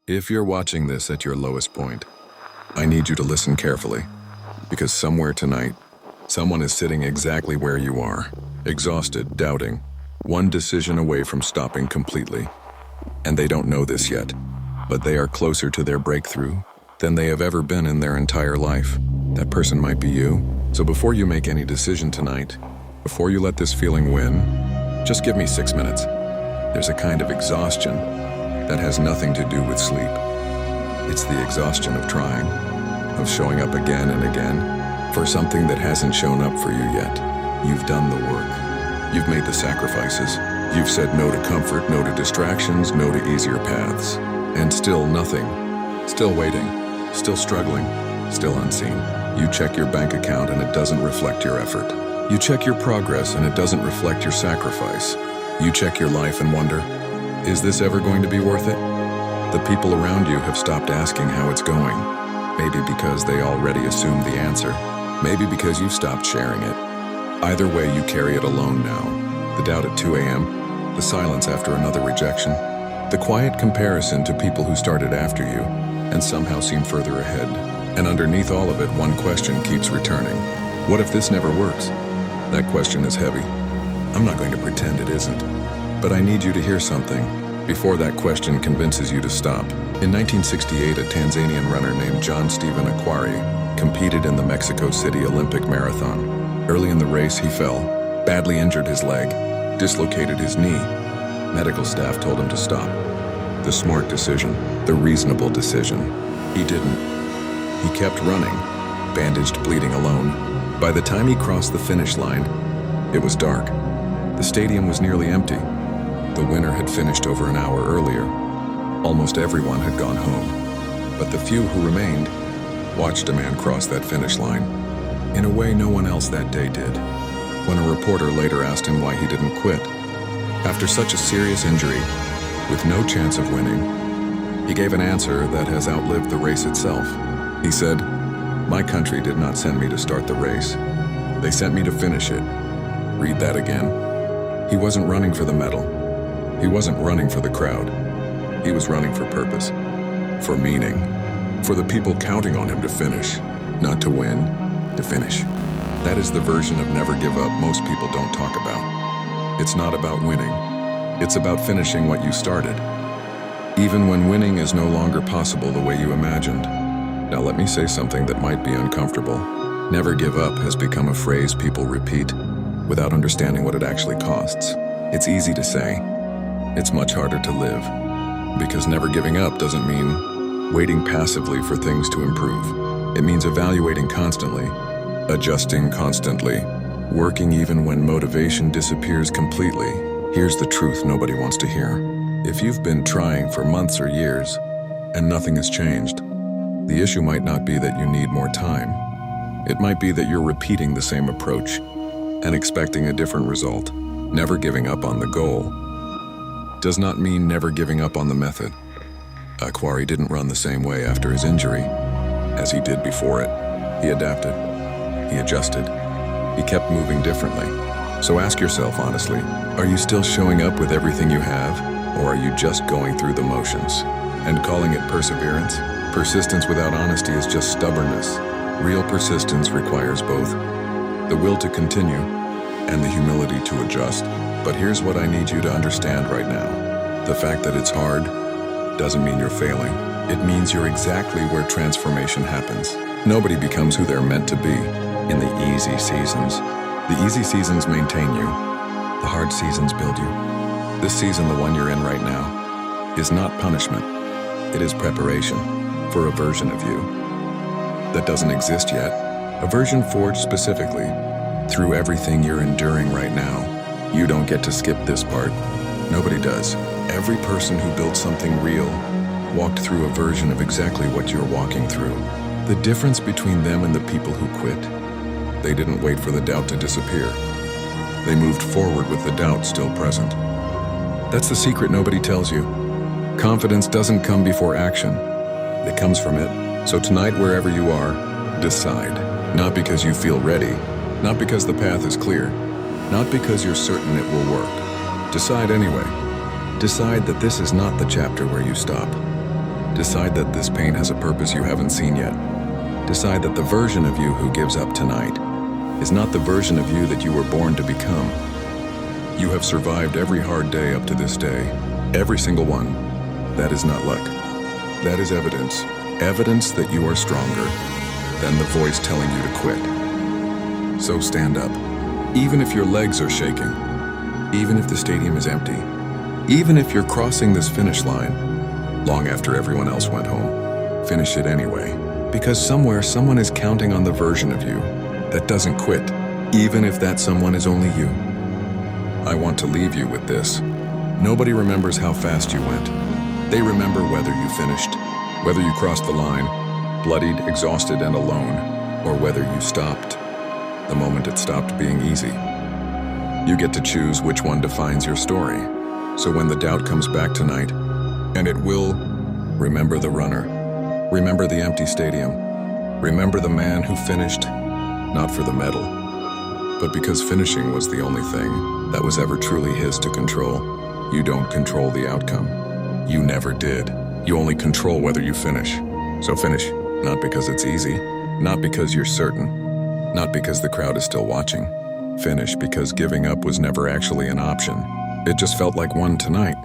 If you're watching this at your lowest point, I need you to listen carefully, because somewhere tonight, someone is sitting exactly where you are, exhausted, doubting, one decision away from stopping completely. And they don't know this yet, but they are closer to their breakthrough than they have ever been in their entire life. That person might be you. So before you make any decision tonight, before you let this feeling win, just give me 6 minutes. There's a kind of exhaustion that has nothing to do with sleep. It's the exhaustion of trying, of showing up again and again for something that hasn't shown up for you yet. You've done the work. You've made the sacrifices. You've said no to comfort, no to distractions, no to easier paths. And still nothing. Still waiting. Still struggling. Still unseen. You check your bank account and it doesn't reflect your effort. You check your progress and it doesn't reflect your sacrifice. You check your life and wonder, is this ever going to be worth it? The people around you have stopped asking how it's going. Maybe because they already assumed the answer. Maybe because you've stopped sharing it. Either way, you carry it alone now. The doubt at 2 a.m., the silence after another rejection, the quiet comparison to people who started after you and somehow seem further ahead. And underneath all of it, one question keeps returning. What if this never works? That question is heavy. I'm not going to pretend it isn't. But I need you to hear something before that question convinces you to stop. In 1968, a Tanzanian runner named John Stephen Akhwari competed in the Mexico City Olympic Marathon. Early in the race, he fell, badly injured his leg, dislocated his knee. Medical staff told him to stop. The smart decision, the reasonable decision. He didn't. He kept running, bandaged, bleeding alone. By the time he crossed the finish line, it was dark. The stadium was nearly empty. The winner had finished over an hour earlier. Almost everyone had gone home. But the few who remained watched a man cross that finish line in a way no one else that day did. When a reporter later asked him why he didn't quit, after such a serious injury, with no chance of winning, he gave an answer that has outlived the race itself. He said, "My country did not send me to start the race. They sent me to finish it." Read that again. He wasn't running for the medal. He wasn't running for the crowd. He was running for purpose, for meaning, for the people counting on him to finish, not to win, to finish. That is the version of never give up most people don't talk about. It's not about winning. It's about finishing what you started, even when winning is no longer possible the way you imagined. Now let me say something that might be uncomfortable. Never give up has become a phrase people repeat without understanding what it actually costs. It's easy to say. It's much harder to live. Because never giving up doesn't mean waiting passively for things to improve. It means evaluating constantly, adjusting constantly, working even when motivation disappears completely. Here's the truth nobody wants to hear. If you've been trying for months or years and nothing has changed, the issue might not be that you need more time. It might be that you're repeating the same approach and expecting a different result. Never giving up on the goal does not mean never giving up on the method. Akhwari didn't run the same way after his injury as he did before it. He adapted. He adjusted. He kept moving differently. So ask yourself honestly, are you still showing up with everything you have, or are you just going through the motions and calling it perseverance? Persistence without honesty is just stubbornness. Real persistence requires both the will to continue and the humility to adjust. But here's what I need you to understand right now. The fact that it's hard doesn't mean you're failing. It means you're exactly where transformation happens. Nobody becomes who they're meant to be in the easy seasons. The easy seasons maintain you. The hard seasons build you. This season, the one you're in right now, is not punishment. It is preparation for a version of you that doesn't exist yet. A version forged specifically through everything you're enduring right now. You don't get to skip this part. Nobody does. Every person who built something real walked through a version of exactly what you're walking through. The difference between them and the people who quit, they didn't wait for the doubt to disappear. They moved forward with the doubt still present. That's the secret nobody tells you. Confidence doesn't come before action. It comes from it. So tonight, wherever you are, decide. Not because you feel ready, not because the path is clear, not because you're certain it will work. Decide anyway. Decide that this is not the chapter where you stop. Decide that this pain has a purpose you haven't seen yet. Decide that the version of you who gives up tonight is not the version of you that you were born to become. You have survived every hard day up to this day, every single one. That is not luck. That is evidence. Evidence that you are stronger than the voice telling you to quit. So stand up. Even if your legs are shaking, even if the stadium is empty, even if you're crossing this finish line long after everyone else went home, finish it anyway. Because somewhere someone is counting on the version of you that doesn't quit, even if that someone is only you. I want to leave you with this. Nobody remembers how fast you went. They remember whether you finished, whether you crossed the line, bloodied, exhausted, and alone, or whether you stopped the moment it stopped being easy. You get to choose which one defines your story. So when the doubt comes back tonight, and it will, remember the runner. Remember the empty stadium. Remember the man who finished, not for the medal, but because finishing was the only thing that was ever truly his to control. You don't control the outcome. You never did. You only control whether you finish. So finish, not because it's easy, not because you're certain, not because the crowd is still watching. Finish because giving up was never actually an option. It just felt like one tonight.